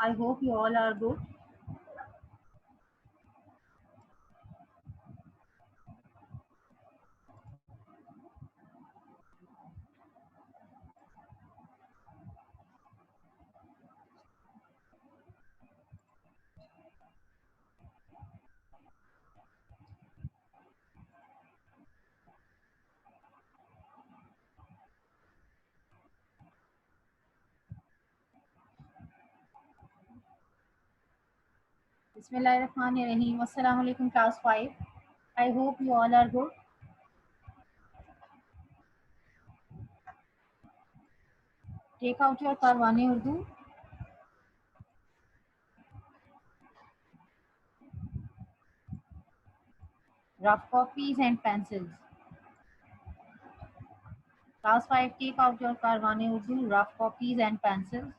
I hope you all are good. Bismillahirrahmanirrahim. Assalamu alaikum class 5. I hope you all are good. Take out your Parwane Urdu. Rough copies and pencils. Class 5, take out your Parwane Urdu, rough copies and pencils.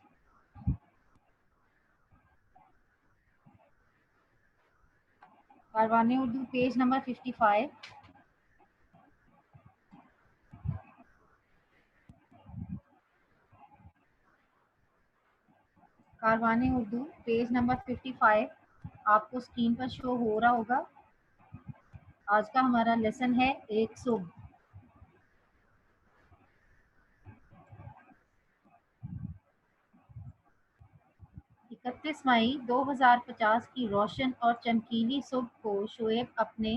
Parwane Urdu, page number 55. कारवाने Urdu page number 55 आपको screen पर show हो रहा होगा। आज का हमारा lesson है एक सुबह। 31 मई 2050 की रोशन और चमकीली सुबह को शोएब अपने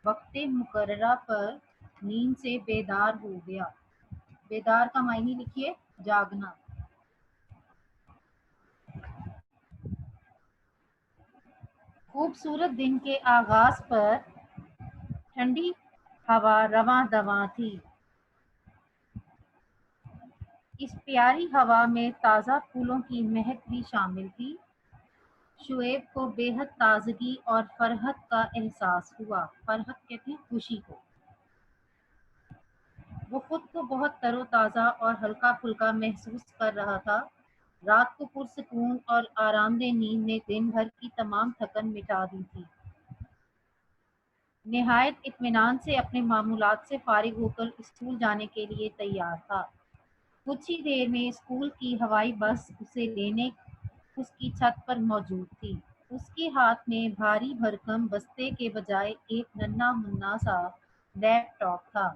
वक्ते मुकर्ररा पर नींद से बेदार हो गया। बेदार का मायने लिखिए जागना। खूबसूरत दिन के आगाज पर ठंडी हवा रवां दवां थी। इस प्यारी हवा में ताज़ा फूलों की महक भी शामिल थी। शुएब को बेहद ताजगी और फरहत का एहसास हुआ। फरहत कहते हैं खुशी को। वो खुद को बहुत तरोताज़ा और हल्का फुल्का महसूस कर रहा था। रात को पुरसकून और आरामदेह नींद ने दिन भर की तमाम थकन मिटा दी थी। निहायत इत्मीनान से अपने मामूलात से फारिग होकर स्कूल जाने के लिए तैयार था। कुछ ही देर में स्कूल की हवाई बस उसे लेने उसकी छत पर मौजूद थी। उसके हाथ में भारी भरकम बस्ते के बजाय एक नन्हा मुन्ना सा लैपटॉप था।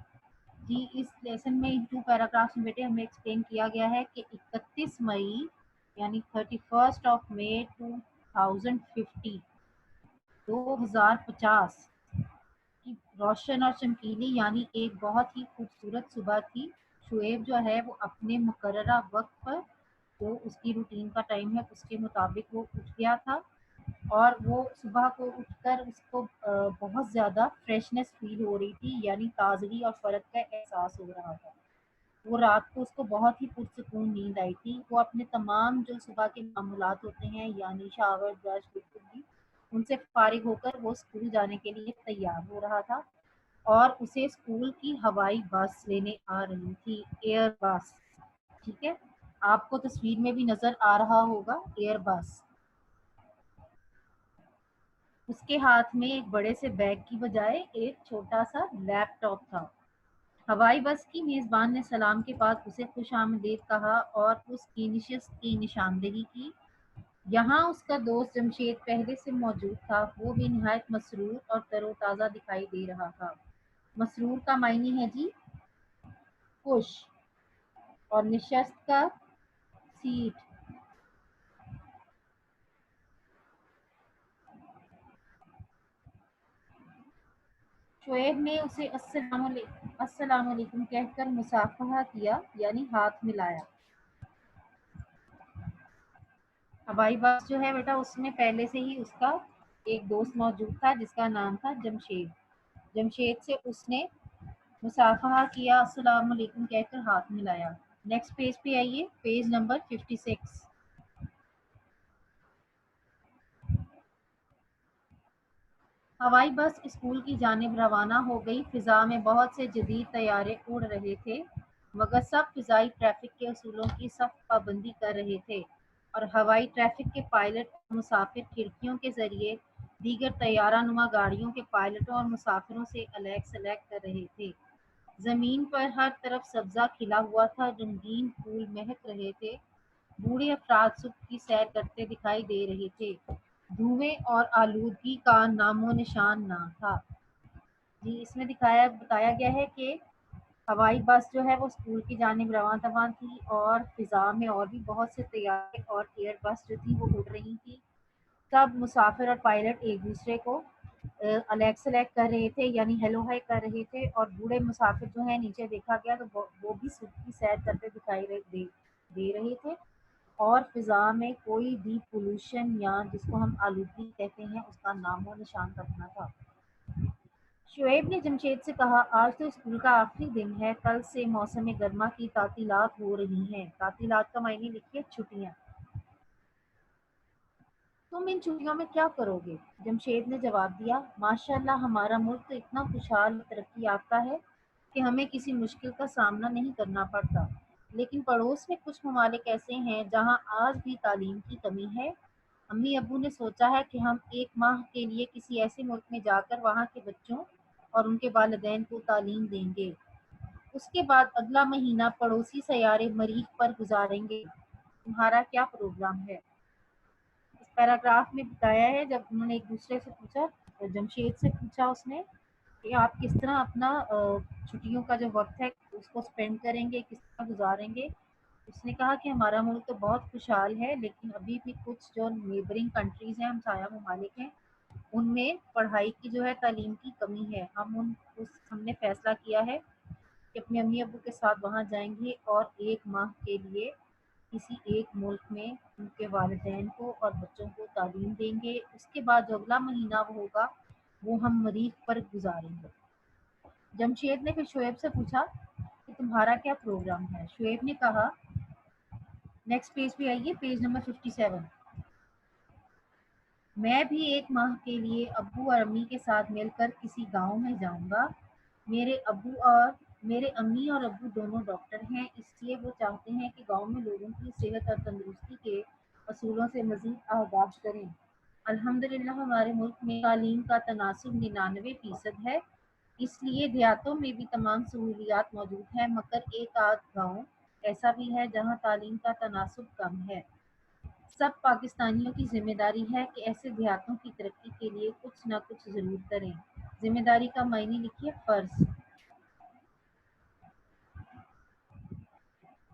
जी, इस लेसन में इन 2 पैराग्राफ्स में बेटे हमें एक्सप्लेन किया गया है कि 31 मई यानी 31st ऑफ मई 2050 2050 की रोशन और चमकीली यानी एक बहुत ही खूबसूरत सुबह थी। शुएब जो है वो अपने मुकर्ररा वक्त पर जो उसकी रूटीन का टाइम है उसके मुताबिक वो उठ गया था और वो सुबह को उठकर उसको बहुत ज़्यादा फ्रेशनेस फील हो रही थी यानी ताज़गी और फ़र्क का एहसास हो रहा था। वो रात को उसको बहुत ही पुरसकून नींद आई थी। वो अपने तमाम जो सुबह के मामूलात होते हैं यानी शावर ब्रश बिल्कुल भी उनसे फारिग होकर वो स्कूल जाने के लिए तैयार हो रहा था और उसे स्कूल की हवाई बस लेने आ रही थी, एयर बस। ठीक है, आपको तस्वीर में भी नजर आ रहा होगा एयर बस। उसके हाथ में एक बड़े से बैग की बजाय एक छोटा सा लैपटॉप था। हवाई बस की मेजबान ने सलाम के बाद उसे खुशामदीद कहा और उसकी निशस्त की निशानदेही की। यहाँ उसका दोस्त जमशेद पहले से मौजूद था। वो भी निहायत मसरूर और तरोताज़ा दिखाई दे रहा था। मसरूर का मायने है जी खुश और निशस्त का सीट। शुएब ने उसे अस्सलाम वालेकुम कहकर मुसाफहा किया यानी हाथ मिलाया। हवाई बस जो है बेटा उसमें पहले से ही उसका एक दोस्त मौजूद था जिसका नाम था जमशेद। जमशेद से उसने मुसाफहा किया, अस्सलाम वालेकुम कहकर हाथ मिलाया। नेक्स्ट पेज पे आइए, पेज नंबर 56। हवाई बस स्कूल की जानिब रवाना हो गई। फिजा में बहुत से जदीद तैयारे उड़ रहे थे मगर सब फिजाई ट्रैफिक के असूलों की सख्त पाबंदी कर रहे थे और हवाई ट्रैफिक के पायलट और मुसाफिर खिड़कियों के जरिए दीगर तैयारा नुमा गाड़ियों के पायलटों और मुसाफिरों से अलग सलग कर रहे थे। जमीन पर हर तरफ सब्जा खिला हुआ था, रंगीन फूल महक रहे थे बूढ़े अफराद सुबह की सैर करते दिखाई दे रहे थे। धुएं और आलूदगी का नामो निशान ना था। जी, इसमें दिखाया बताया गया है कि हवाई बस जो है वो स्कूल की जानिब रवां-दवां थी और फ़िज़ा में और भी बहुत से तैयारे और एयर बस जो थी वो उड़ रही थी। सब मुसाफिर और पायलट एक-दूसरे को अलैक्स-अलैक्स कर रहे थे, यानी हेलो हाय कर रहे थे, और बूढ़े मुसाफिर जो हैं नीचे देखा गया तो वो भी सुबह की सैर करते दिखाई दे रहे थे, और फ़िज़ा में कोई भी पोल्यूशन या जिसको हम आलूदगी कहते हैं उसका नामो निशान तक ना था। शुएब ने जमशेद से कहा, आज तो स्कूल का आखिरी दिन है, कल से मौसम गर्मा की तातीलात हो रही हैं। तातीलात का मायने लिखिए छुट्टियाँ। तुम इन छुट्टियों में क्या करोगे? जमशेद ने जवाब दिया, माशाअल्लाह हमारा मुल्क तो इतना खुशहाल तरक्की याफ्ता है कि हमें किसी मुश्किल का सामना नहीं करना पड़ता। लेकिन पड़ोस में कुछ ममालिक ऐसे हैं जहाँ आज भी तालीम की कमी है। अम्मी अब्बू ने सोचा है कि हम एक माह के लिए किसी ऐसे मुल्क में जाकर वहाँ के बच्चों और उनके वालिदैन को तालीम देंगे। उसके बाद अगला महीना पड़ोसी सयारे मरीख पर गुजारेंगे। तुम्हारा क्या प्रोग्राम है? इस पैराग्राफ में बताया है, जब उन्होंने एक दूसरे से पूछा, तो जमशेद से पूछा उसने कि आप किस तरह अपना छुट्टियों का जो वक्त है उसको स्पेंड करेंगे, किस तरह गुजारेंगे। उसने कहा कि हमारा मुल्क तो बहुत खुशहाल है, लेकिन अभी भी कुछ जो नेबरिंग कंट्रीज हैं, हमसाया ममालिक हैं, उनमें पढ़ाई की जो है तालीम की कमी है। हमने फैसला किया है कि अपने अम्मी अब्बू के साथ वहाँ जाएंगे और एक माह के लिए किसी एक मुल्क में उनके वालिदैन को और बच्चों को तालीम देंगे। उसके बाद जो अगला महीना वो होगा वो हम मरीख पर गुजारेंगे। जमशेद ने फिर शुएब से पूछा कि तुम्हारा क्या प्रोग्राम है? शुएब ने कहा, नेक्स्ट पेज पे आइए, पेज नंबर 57। मैं भी एक माह के लिए अब्बू और अम्मी के साथ मिलकर किसी गांव में जाऊंगा। मेरे अब्बू और मेरे अम्मी और अब्बू दोनों डॉक्टर हैं, इसलिए वो चाहते हैं कि गांव में लोगों की सेहत और तंदुरुस्ती के असूलों से मजीद आगाह करें। अल्हम्दुलिल्लाह हमारे मुल्क में तालीम का तनासुब 99% है, इसलिए देहातों में भी तमाम सहूलियात मौजूद हैं, मगर एक आध गाँव ऐसा भी है जहाँ तालीम का तनासुब कम है। सब पाकिस्तानियों की जिम्मेदारी है कि ऐसे देहातों की तरक्की के लिए कुछ न कुछ ज़रूर करें। जिम्मेदारी का मायने लिखिए फ़र्ज़।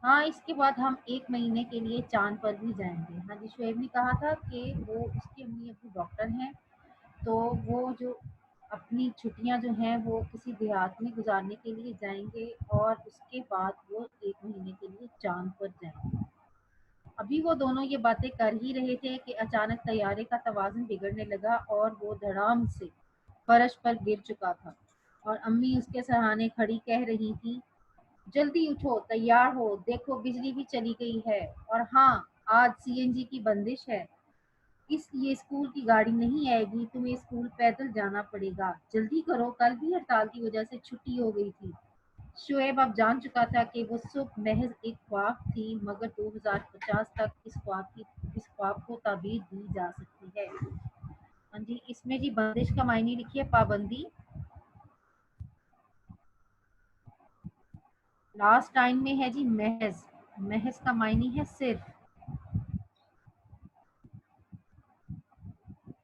हाँ, इसके बाद हम 1 महीने के लिए चाँद पर भी जाएँगे। हाँ जी, शुएब ने कहा था कि वो उसके अम्मी-अब्बू डॉक्टर हैं, तो वो जो अपनी छुट्टियाँ जो हैं वो किसी देहात में गुज़ारने के लिए जाएँगे और उसके बाद वो 1 महीने के लिए चाँद पर जाएँगे। अभी वो दोनों ये बातें कर ही रहे थे कि अचानक तैयारे का तवाज़ुन बिगड़ने लगा और वो धड़ाम से फर्श पर गिर चुका था, और अम्मी उसके सराहने खड़ी कह रही थी, जल्दी उठो, तैयार हो, देखो बिजली भी चली गई है, और हाँ, आज सीएनजी की बंदिश है, इसलिए स्कूल की गाड़ी नहीं आएगी, तुम्हें स्कूल पैदल जाना पड़ेगा। जल्दी करो, कल भी हड़ताल की वजह से छुट्टी हो गई थी। शुएब अब जान चुका था कि वो सुबह महज एक ख्वाब थी, मगर 2050 तक इस ख्वाब को ताबीर दी जा सकती है। हाँ जी, इसमें जी बंदिश का मायने लिखिए पाबंदी। लास्ट लाइन में है जी महज। महज का मायने है सिर्फ।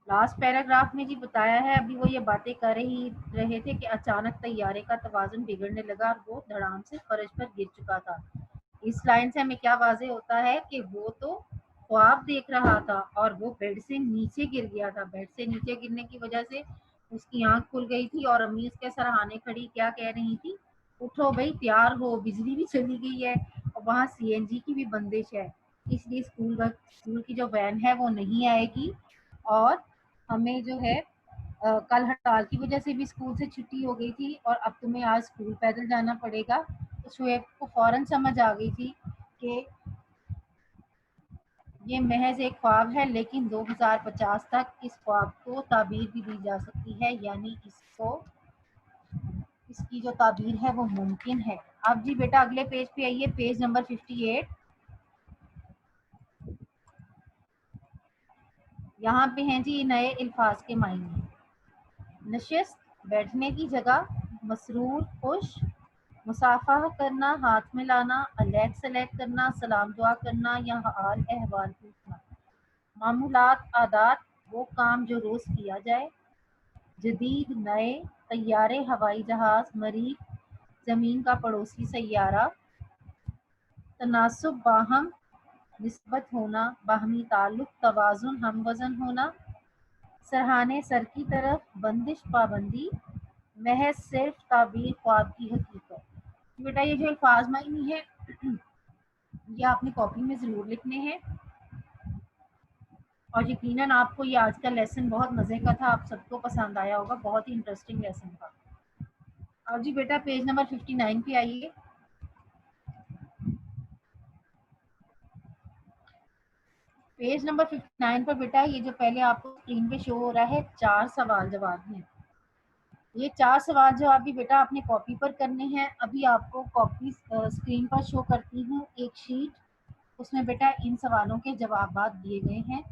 लास्ट पैराग्राफ में जी बताया है, अभी वो ये बातें कर रही रहे थे कि अचानक तैयारे का तवाज़ुन बिगड़ने लगा और वो धड़ाम से फर्श पर गिर चुका था। इस लाइन से हमें क्या वाज़ेह होता है कि वो तो ख्वाब देख रहा था और वो बेड से नीचे गिर गया था। बेड से नीचे गिरने की वजह से उसकी आँख खुल गई थी और अम्मी उसके सराहने खड़ी क्या कह रही थी, उठो भई, तैयार हो, बिजली भी चली गई है और वहाँ सीएनजी की भी बंदिश है। इसलिए स्कूल की जो वैन है वो नहीं आएगी, और हमें जो है कल हड़ताल की वजह से भी स्कूल से छुट्टी हो गई थी और अब तुम्हें आज स्कूल पैदल जाना पड़ेगा। तो शुएब को फौरन समझ आ गई थी कि ये महज एक ख्वाब है, लेकिन 2050 तक इस ख्वाब को ताबीर भी दी जा सकती है, यानी इसकी जो ताबीर है वो मुमकिन है। अब जी बेटा अगले पेज पे आइए, पेज नंबर 58। यहाँ पे हैं जी नए अल्फाज के मायने। नशिस्त, बैठने की जगह, मसरूर, खुश, मुसाफा करना, हाथ मिलाना, अलग सेलेक्ट करना, सलाम दुआ करना या हाल अहवाल पूछना। मामूलात आदात, वो काम जो रोज़ किया जाए। जदीद नए, तैयारे हवाई जहाज़, मरीख ज़मीन का पड़ोसी सैयारा। तनासुब बाहम निस्बत होना, बाहमी ताल्लुक, तवाज़ुन हम वज़न होना। सरहाने सर की तरफ, बंदिश पाबंदी, महज सिर्फ ताबीर ख्वाब की हकीकत। बेटा ये जो अल्फाज मायनी है ये आपने कॉपी में ज़रूर लिखने हैं और यकीनन आपको ये आज का लेसन बहुत मज़े का था, आप सबको पसंद आया होगा, बहुत ही इंटरेस्टिंग लेसन था। और जी बेटा पेज नंबर 59 पे आइए। पेज नंबर 59 पर बेटा ये जो पहले आपको स्क्रीन पे शो हो रहा है 4 सवाल जवाब हैं। ये 4 सवाल जवाब भी बेटा आपने कॉपी पर करने हैं। अभी आपको कॉपी स्क्रीन पर शो करती हूँ एक शीट, उसमें बेटा इन सवालों के जवाब दिए गए हैं।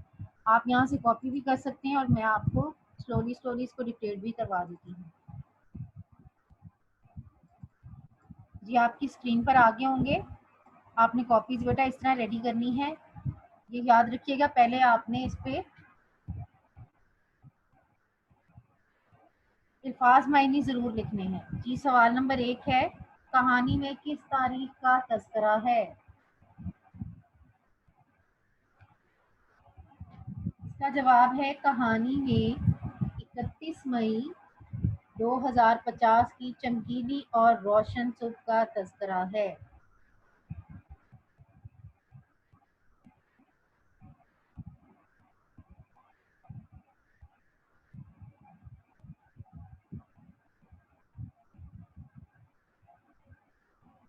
आप यहाँ से कॉपी भी कर सकते हैं और मैं आपको स्लोली स्लोली इसको डिक्टेट भी करवा देती हूँ। जी आपकी स्क्रीन पर आगे होंगे। आपने कॉपीज बेटा इस तरह रेडी करनी है। ये याद रखिएगा, पहले आपने इस पे अल्फाज मायने जरूर लिखने हैं। जी सवाल नंबर 1 है, कहानी में किस तारीख का तज़किरा है? इसका जवाब है कहानी में 31 मई 2050 की चमकीली और रोशन सुबह का तज़किरा है।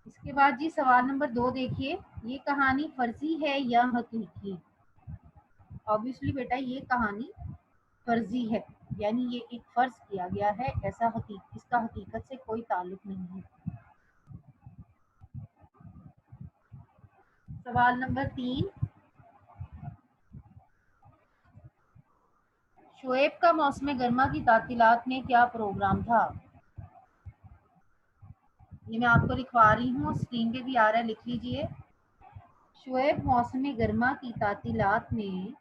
इसके बाद जी सवाल नंबर 2 देखिए, ये कहानी फर्जी है या हकीकी? ऑब्वियसली बेटा ये कहानी फर्जी है, यानी ये एक फर्ज किया गया है, ऐसा इसका हकीकत से कोई ताल्लुक नहीं है। सवाल नंबर 3, शुएब का मौसम गर्मा की तातीलात में क्या प्रोग्राम था? ये मैं आपको लिखवा रही हूँ, स्क्रीन पे भी आ रहा है, लिख लीजिए। शुएब मौसम गर्मा की तातीलात में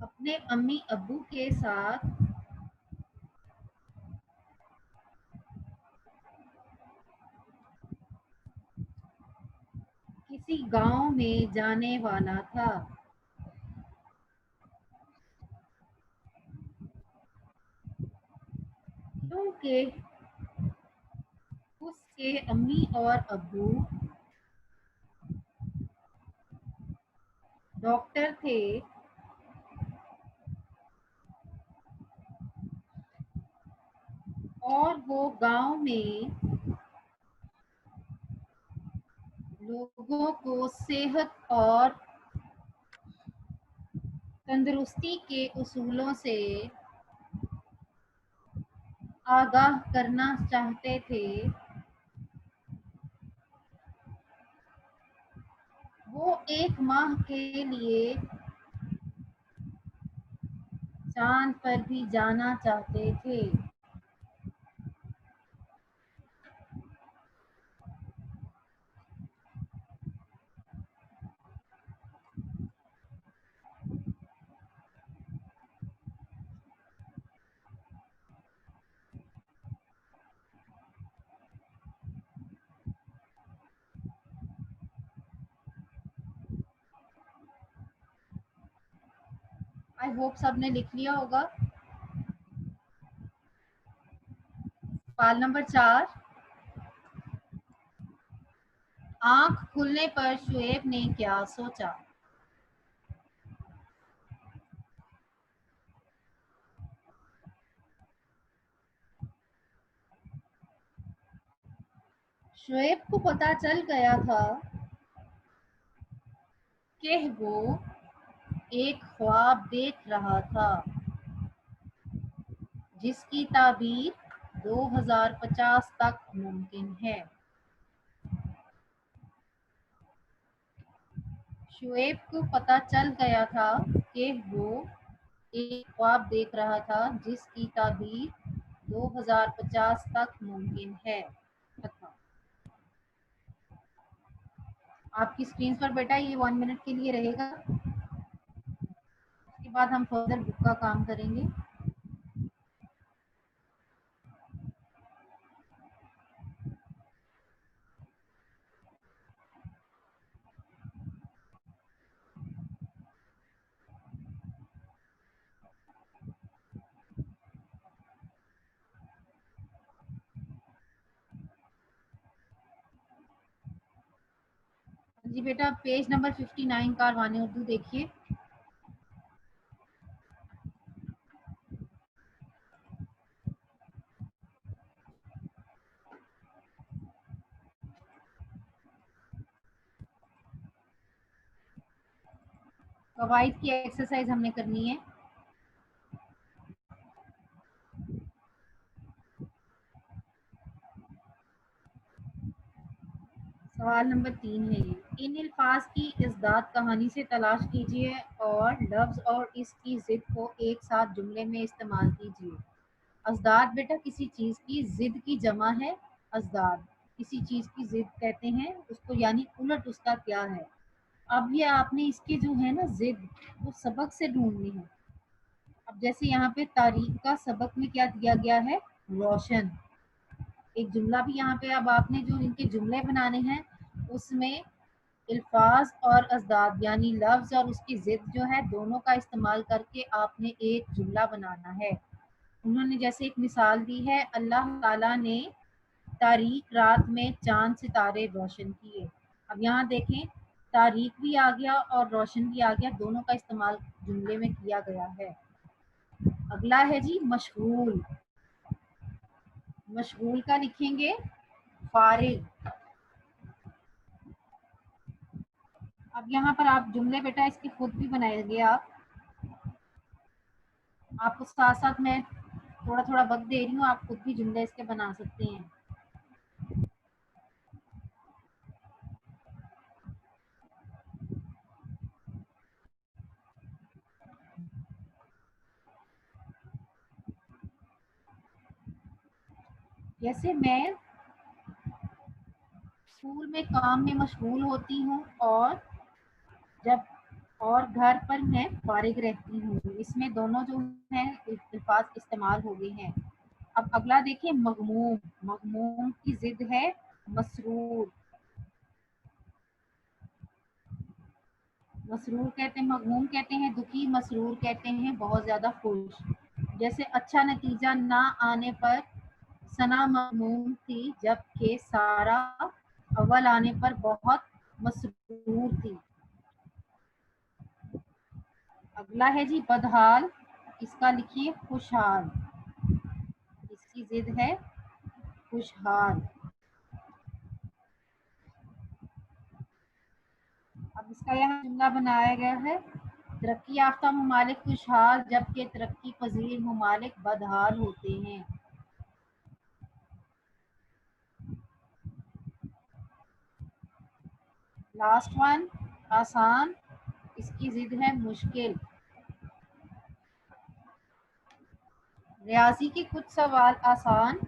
अपने अम्मी अब्बू के साथ किसी गांव में जाने वाला था, क्योंकि उसके अम्मी और अब्बू डॉक्टर थे और वो गांव में लोगों को सेहत और तंदुरुस्ती के उसूलों से आगाह करना चाहते थे। वो 1 माह के लिए चांद पर भी जाना चाहते थे। आई होप सबने लिख लिया होगा। सवाल नंबर 4, आंख खुलने पर शुएब ने क्या सोचा? शुएब को पता चल गया था कि वो एक ख्वाब देख रहा था जिसकी ताबीर 2050 तक मुमकिन है। शुएब को पता चल गया था कि वो एक ख्वाब देख रहा था जिसकी ताबीर 2050 तक मुमकिन है। अच्छा, आपकी स्क्रीन पर बेटा ये 1 मिनट के लिए रहेगा, उसके बाद हम फर्दर बुक का काम करेंगे। जी बेटा, पेज नंबर 59 कारवाने उर्दू देखिए। कवायद की एक्सरसाइज हमने करनी है। सवाल नंबर 3 है ये। इन अल्फाज की इज़्दाद कहानी से तलाश कीजिए और लफ्ज़ और इसकी ज़िद को एक साथ जुमले में इस्तेमाल कीजिए। अज़दाद बेटा किसी चीज़ की ज़िद की जमा है। अज़दाद किसी चीज़ की ज़िद कहते हैं उसको, यानी उलट उसका क्या है। अब ये आपने इसके जो है ना ज़िद, वो सबक से ढूंढनी है। अब जैसे यहाँ पे तारीख का सबक में क्या दिया गया है, रोशन। एक जुमला भी यहाँ पे, अब आपने जो इनके जुमले बनाने हैं उसमें अल्फाज और अज़दाद यानी लफ्ज़ और उसकी ज़िद जो है दोनों का इस्तेमाल करके आपने एक जुमला बनाना है। उन्होंने जैसे एक मिसाल दी है, अल्लाह ताला ने तारीक रात में चांद सितारे रोशन किए। अब यहाँ देखें, तारीक भी आ गया और रोशन भी आ गया, दोनों का इस्तेमाल जुमले में किया गया है। अगला है जी मशगूल। मशगूल का लिखेंगे फारिग। अब यहाँ पर आप जुमले बेटा इसके खुद भी बनाएंगे। आप आपको साथ साथ मैं थोड़ा थोड़ा वक्त दे रही हूँ, आप खुद भी जुमले इसके बना सकते हैं। जैसे मैं स्कूल में काम में मशगूल होती हूँ और जब और घर पर मैं फारिग रहती हूँ, इसमें दोनों जो हैं अल्फाज इस्तेमाल हो गए हैं। अब अगला देखिए मगमूम। मगमूम की जिद है मसरूर। मसरूर कहते हैं, मगमूम कहते हैं दुखी, मसरूर कहते हैं बहुत ज्यादा खुश। जैसे अच्छा नतीजा ना आने पर सना मगमूम थी, जबकि सारा अव्वल आने पर बहुत मसरूर थी। अगला है जी बदहाल। इसका लिखिए खुशहाल। इसकी जिद है खुशहाल। अब इसका यहाँ जुमला बनाया गया है, तरक्की याफ्ता ममालिक खुशहाल जबकि तरक्की पजीर ममालिक बदहाल होते हैं। लास्ट वन आसान। इसकी जिद है मुश्किल। रियाजी के कुछ सवाल आसान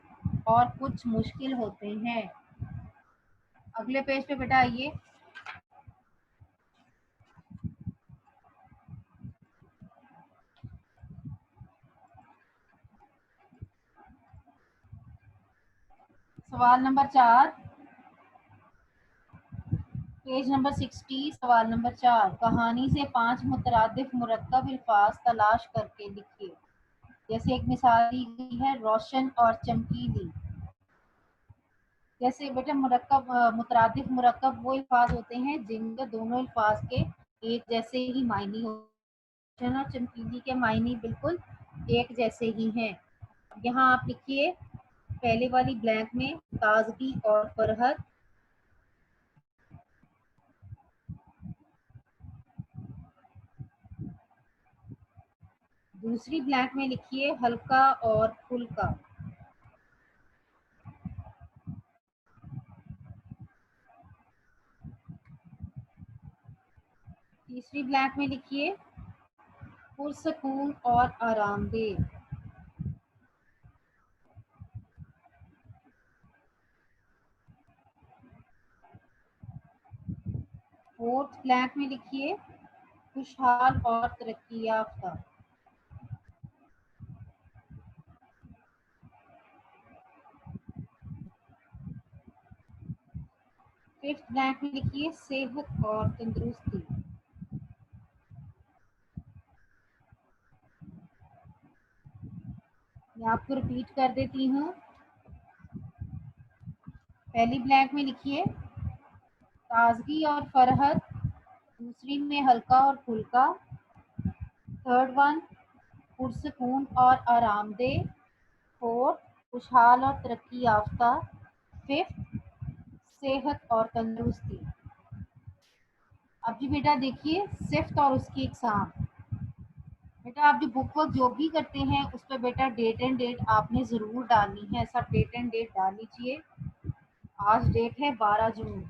और कुछ मुश्किल होते हैं। अगले पेज पे बेटा आइए। सवाल नंबर 4, पेज नंबर 60, सवाल नंबर 4। कहानी से 5 मुतरादिफ मुरक्कब अल्फाज तलाश करके लिखिए। जैसे एक मिसाल दी गई है रोशन और चमकीली। जैसे बेटा मुरक्कब मुतरादिफ मुरक्कब वो अल्फाज होते हैं जिनके दोनों अल्फाज के एक जैसे ही मायने होते हैं। रोशन और चमकीली के मायने बिल्कुल एक जैसे ही हैं। यहाँ आप लिखिए पहले वाली ब्लैंक में ताजगी और फरहत। दूसरी ब्लैंक में लिखिए हल्का और फुल्का। तीसरी ब्लैंक में लिखिए पुरसकून और आरामदेह। फोर्थ ब्लैंक में लिखिए खुशहाल और तरक्की याफ्ता। फिफ्थ ब्लैंक में लिखिए सेहत और तंदुरुस्ती। मैं आपको रिपीट कर देती हूँ। पहली ब्लैंक में लिखिए ताजगी और फरहत, दूसरी में हल्का और फुल्का, थर्ड वन पुरसकून और आरामदेह, फोर्थ खुशहाल और तरक्की याफ्ता, फिफ्थ सेहत और तंदुरुस्ती। अब जी बेटा देखिए सिफ्थ और उसकी एग्जाम। बेटा आप जो बुक वर्क जो भी करते हैं उस पर बेटा डेट एंड डेट आपने ज़रूर डालनी है, सब डेट एंड डेट डाल लीजिए। आज डेट है 12 जून।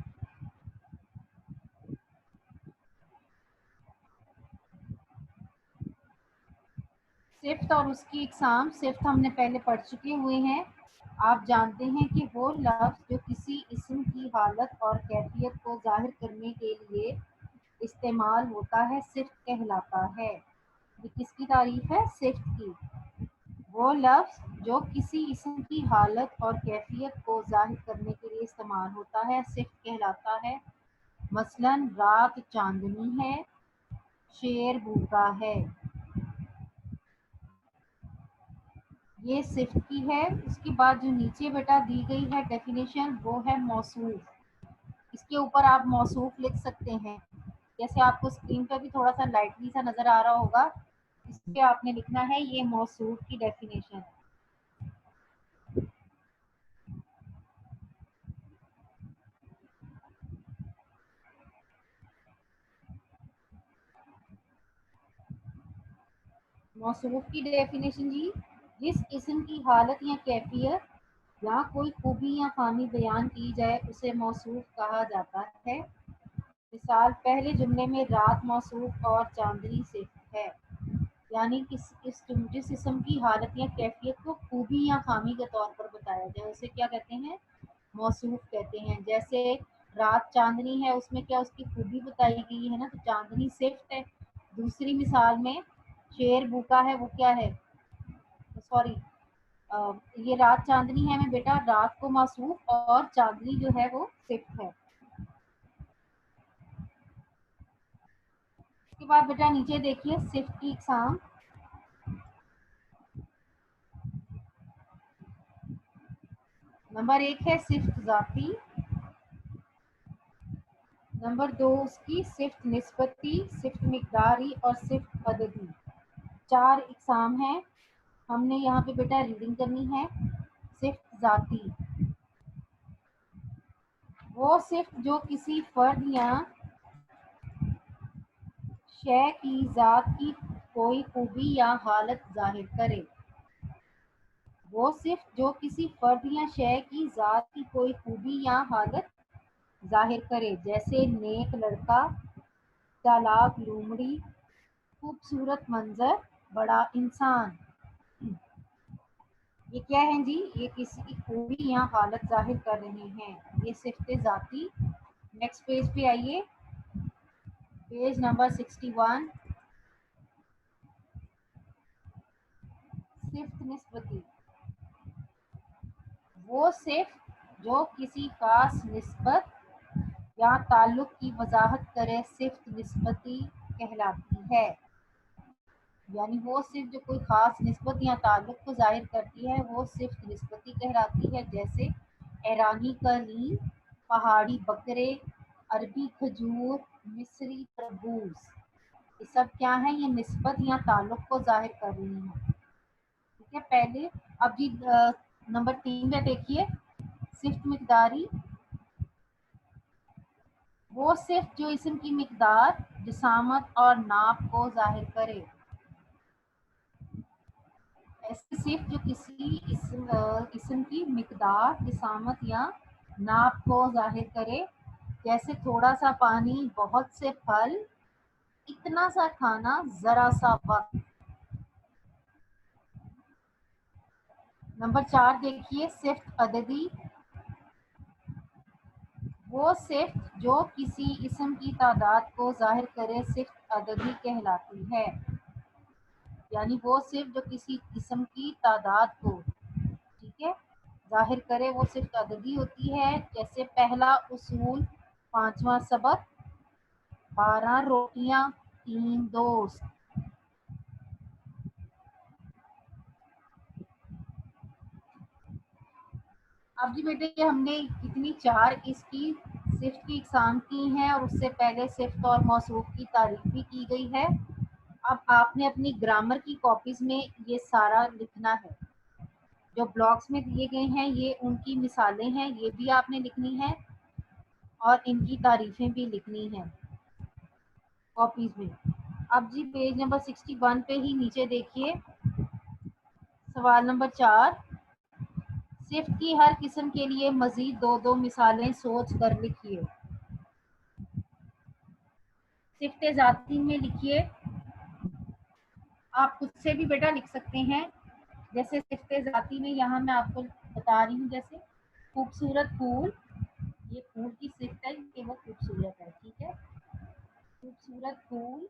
सिफ्थ और उसकी एग्जाम सिफ्थ हमने पहले पढ़ चुके हुए हैं। आप जानते हैं कि वो लफ्ज़ जो किसी इस्म की हालत और कैफियत को जाहिर करने के लिए इस्तेमाल होता है सिफ्त कहलाता है। ये किसकी तारीफ है? सिफ्त की। वो लफ्ज़ जो किसी इस्म की हालत और कैफियत को जाहिर करने के लिए इस्तेमाल होता है सिफ्त कहलाता है। मसलन रात चांदनी है, शेर भूखा है, ये सिफ्त की है। उसके बाद जो नीचे बेटा दी गई है डेफिनेशन वो है मौसूफ। इसके ऊपर आप मौसूफ लिख सकते हैं। जैसे आपको स्क्रीन पर भी थोड़ा सा लाइटली सा नजर आ रहा होगा, इस पे आपने लिखना है ये मौसूफ की डेफिनेशन है। मौसूफ की डेफिनेशन जी, जिस इस्म की हालत या कैफियत या कोई खूबी या खामी बयान की जाए उसे मौसूफ कहा जाता है। मिसाल पहले जुमले में रात मौसूफ और चांदनी सिफ्त है, यानी जिस इस्म की हालत या कैफियत को खूबी या खामी के तौर पर बताया जाए उसे क्या कहते हैं? मौसूफ कहते हैं। जैसे रात चांदनी है उसमें क्या उसकी खूबी बताई गई है ना, तो चांदनी सिफ्त है। दूसरी मिसाल में शेर भूखा है, वो क्या है? सॉरी, ये रात चांदनी है में बेटा रात को मौसूफ और चांदनी जो है वो सिफ्त है। उसके बाद बेटा नीचे देखिए सिफ्त की इकसाम। नंबर 1 है सिफ्त ज़ाती, नंबर 2 उसकी सिफ्त निस्बती, सिफ्त मिकदारी और सिफ्त अददी। 4 इकसाम हैं। हमने यहाँ पे बेटा रीडिंग करनी है। सिफ्त ज़ाती, वो सिफ्त जो किसी फर्द या शय की ज़ात की कोई खूबी या हालत ज़ाहिर करे। वो सिफ्त जो किसी फर्द या शय की ज़ात की कोई खूबी या हालत ज़ाहिर करे, जैसे नेक लड़का, चालाक लोमड़ी, खूबसूरत मंजर, बड़ा इंसान। ये क्या है जी? ये किसी की खूबी या हालत जाहिर कर रहे हैं, ये सिफ्त ज़ाती। नेक्स्ट पेज पे आइए, पेज नंबर 61। सिफ्त निस्बती, वो सिफ्त जो किसी खास निस्बत या ताल्लुक की वजाहत करे सिफ्त निस्बती कहलाती है। यानी वो सिर्फ जो कोई खास निस्बत या ताल्लुक को जाहिर करती है वो सिर्फ निस्बती कहलाती है। जैसे ईरानी कलीम, पहाड़ी बकरे, अरबी खजूर, मिस्री तरबूज। ये सब क्या है? ये निस्बत या ताल्लुक को जाहिर कर रही हैं। ठीक है, पहले अब जी नंबर 3 में देखिए सिफ्त मिकदारी, वो सिर्फ जो इसम की मिकदार, जिसामत और नाप को जाहिर करे। ऐसी सिर्फ जो किसी इसम की मिकदार, जिसामत या नाप को जाहिर करे। जैसे थोड़ा सा पानी, बहुत से फल, इतना सा खाना जरा सा वक्त। नंबर 4 देखिए, सिफ्त अददी। वो सिफ्त जो किसी इस्म की तादाद को जाहिर करे सिफ्त अददी कहलाती है। यानी वो सिर्फ जो किसी इस्म की तादाद को, ठीक है, जाहिर करे वो सिर्फ अददी होती है। जैसे पहला उसूल, पांचवा सबक, 12 रोटियां, 3 दोस्त। अब जी बेटे, ये हमने कितनी 4 इसकी सिफ्त की इकसाम की हैं और उससे पहले सिफ्त और मौसूफ की तारीफ भी की गई है। अब आपने अपनी ग्रामर की कॉपीज में ये सारा लिखना है। जो ब्लॉक्स में दिए गए हैं ये उनकी मिसालें हैं, ये भी आपने लिखनी है और इनकी तारीफें भी लिखनी है कॉपीज में। अब जी पेज नंबर 61 पे ही नीचे देखिए, सवाल नंबर 4, सिफ्त की हर किस्म के लिए मजीद 2-2 मिसालें सोच कर लिखिए। सिफ्त जाती में लिखिए, आप खुद से भी बेटा लिख सकते हैं। जैसे सिफ्त जाती में यहाँ मैं आपको बता रही हूँ, जैसे खूबसूरत फूल, ये फूल की सिफ्त है कि वो खूबसूरत है, ठीक है। खूबसूरत फूल,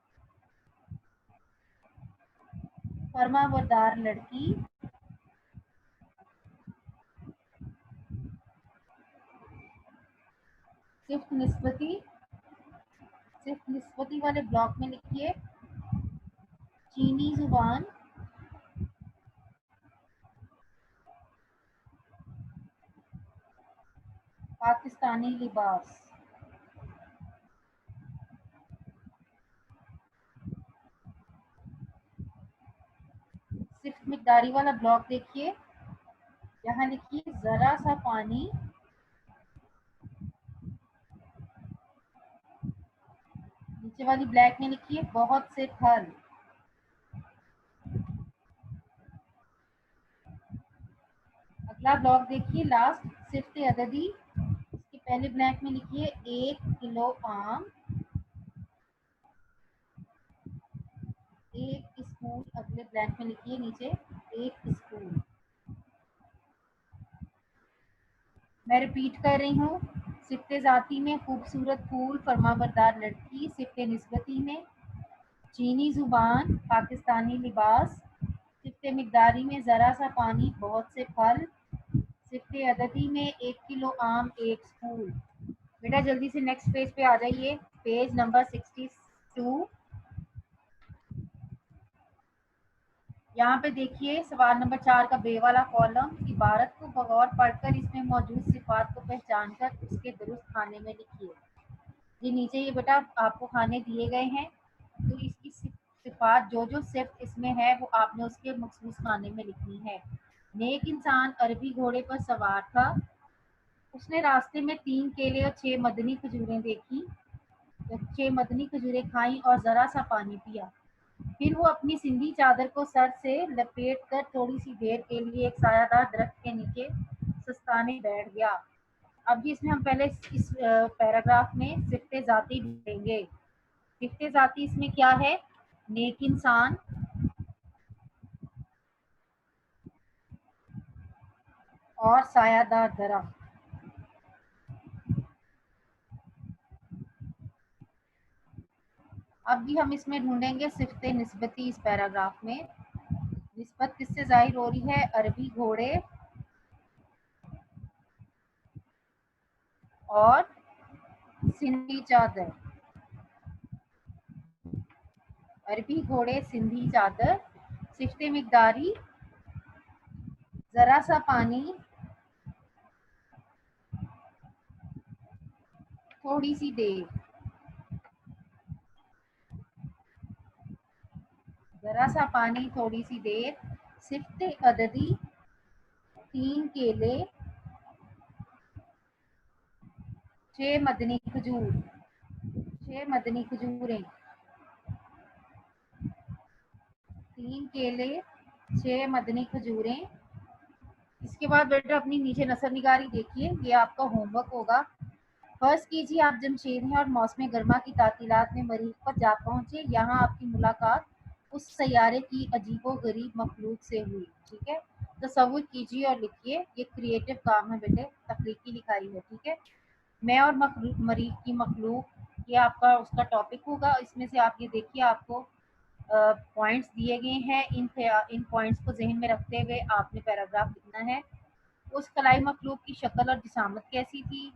फरमाबरदार लड़की, सिफ्त निस्बती। सिफ्त निस्बती वाले ब्लॉक में लिखिए, चीनी जुबान, पाकिस्तानी लिबास। सिफ्त मिकदारी वाला ब्लॉक देखिए, यहाँ लिखिए जरा सा पानी, नीचे वाली ब्लैक में लिखिए बहुत से फल। अगला ब्लॉक देखिए, लास्ट सिफ्त अददी, इसके पहले ब्लैक में लिखिए 1 किलो आम, 1 स्पून। अगले ब्लैक में लिखिए नीचे 1 स्पून। मैं रिपीट कर रही हूँ, सिफ्त ज़ाती में खूबसूरत फूल, फरमाबरदार लड़की। सिफ्त निस्बती में चीनी जुबान, पाकिस्तानी लिबास। सिफ्त मिकदारी में ज़रा सा पानी, बहुत से फल। सिफ्त अददी में 1 किलो आम, 1 स्पून। बेटा जल्दी से नेक्स्ट पेज पे आ जाइए, पेज नंबर 62। यहाँ पे देखिए सवाल नंबर 4 का बे वाला कॉलम, इबारत को बगौर पढ़कर इसमें मौजूद सिफात को पहचान कर उसके दुरुस्त खाने में लिखिए। ये नीचे ये बेटा आपको खाने दिए गए हैं, तो इसकी सिफात जो जो सिर्फ इसमें है वो आपने उसके मखसूस खाने में लिखनी है। नेक इंसान अरबी घोड़े पर सवार था, उसने रास्ते में 3 केले और 6 मदनी खजूरें देखी। 6 मदनी खजूरें खाई और जरा सा पानी पिया। फिर वो अपनी सिंधी चादर को सर से लपेट कर थोड़ी सी देर के लिए एक सायादार दरख्त के नीचे सुस्ताने बैठ गया। अब जी इसमें हम पहले इस पैराग्राफ में सिफ्ते जाती ढूंढेंगे। सिफ्ते जाती इसमें क्या है? नेक इंसान, और सायादार दरख्त। अब भी हम इसमें ढूंढेंगे सिफ्ते निस्बती इस पैराग्राफ में। निस्बत किससे जाहिर हो रही है? अरबी घोड़े और सिंधी चादर। अरबी घोड़े, सिंधी चादर। सिफ्ते मिकदारी, जरा सा पानी, थोड़ी सी देर। जरा सा पानी, थोड़ी सी देर। सिफ्ते अददी, 3 केले, 6 मदनी खजूर। 6 मदनी खजूरें। 3 केले, 6 मदनी खजूरें। इसके बाद बेटा अपनी नीचे नसर निगारी देखिए, ये आपका होमवर्क होगा। फर्ज कीजिए आप जमशेद हैं और मौसम गर्मा की तातीलात में मरीख पर जा पहुंचे। यहाँ आपकी मुलाकात उस सैयारे की अजीबो गरीब मखलूक से हुई। ठीक है, तसव्वुर कीजिए और लिखिए। ये क्रिएटिव काम है बेटे, तख्लीकी लिखाई है। ठीक है, मैं और मरीख की मखलूक, ये आपका उसका टॉपिक होगा। इसमें से आप ये देखिए, आपको पॉइंट्स दिए गए हैं। इन पॉइंट्स को जहन में रखते हुए आपने पैराग्राफ लिखना है। उस कलाई मखलूक की शक्ल और जिसामत कैसी थी?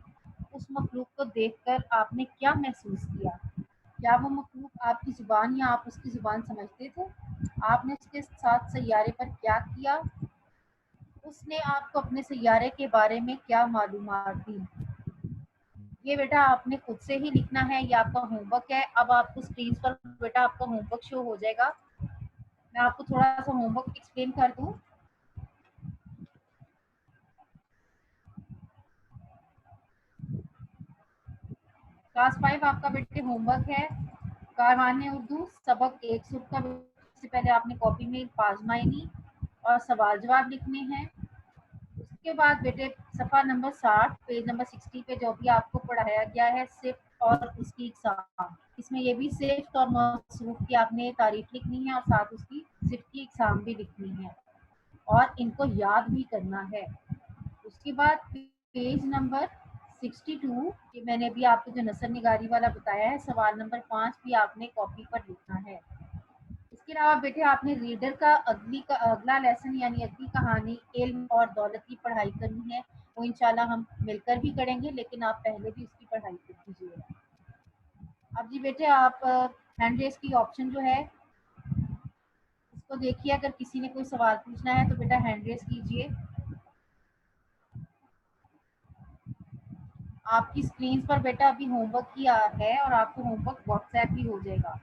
उस मखलूक को देखकर आपने क्या महसूस किया? क्या वो मखलूक आपकी जुबान या आप उसकी जुबान समझते थे? आपने उसके साथ सैयारे पर क्या किया? उसने आपको अपने सैयारे के बारे में क्या मालूमात दी? ये बेटा आपने खुद से ही लिखना है, ये आपका होमवर्क है। अब आपको स्क्रीन पर बेटा आपका होमवर्क शो हो जाएगा। मैं आपको थोड़ा सा होमवर्क एक्सप्लेन कर दूं। क्लास 5 आपका बेटे होमवर्क है, कारवान उर्दू सबक 100 का। सबसे पहले आपने कॉपी में पाजमाइनी और सवाल जवाब लिखने हैं। उसके बाद बेटे सफ़ा नंबर 60 पेज नंबर 60 पे जो भी आपको पढ़ाया गया है सिफ्त और उसकी एग्जाम, इसमें ये भी सिफ्त और मौसूफ की आपने तारीफ लिखनी है और साथ उसकी सिफ्त की एग्जाम भी लिखनी है और इनको याद भी करना है। उसके बाद पेज नंबर 62, ये मैंने अभी आपको जो नसर निगारी वाला बताया है, सवाल नंबर 5 भी आपने कॉपी पर लिखना है। इसके अलावा बेटे आपने रीडर का अगला लेसन यानी अगली कहानी इल्म और दौलत की पढ़ाई करनी है। वो इंशाल्लाह हम मिलकर भी करेंगे, लेकिन आप पहले भी उसकी पढ़ाई कर लीजिएगा। अब जी बेटे आप हैंड रेस की ऑप्शन जो है उसको देखिए। अगर किसी ने कोई सवाल पूछना है तो बेटा हैंड रेस कीजिए। आपकी स्क्रीन पर बेटा अभी होमवर्क किया है और आपको होमवर्क व्हाट्सएप भी हो जाएगा।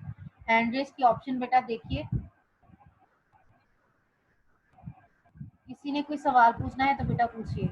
हैंड रेस की ऑप्शन बेटा देखिए। किसी ने कोई सवाल पूछना है तो बेटा पूछिए।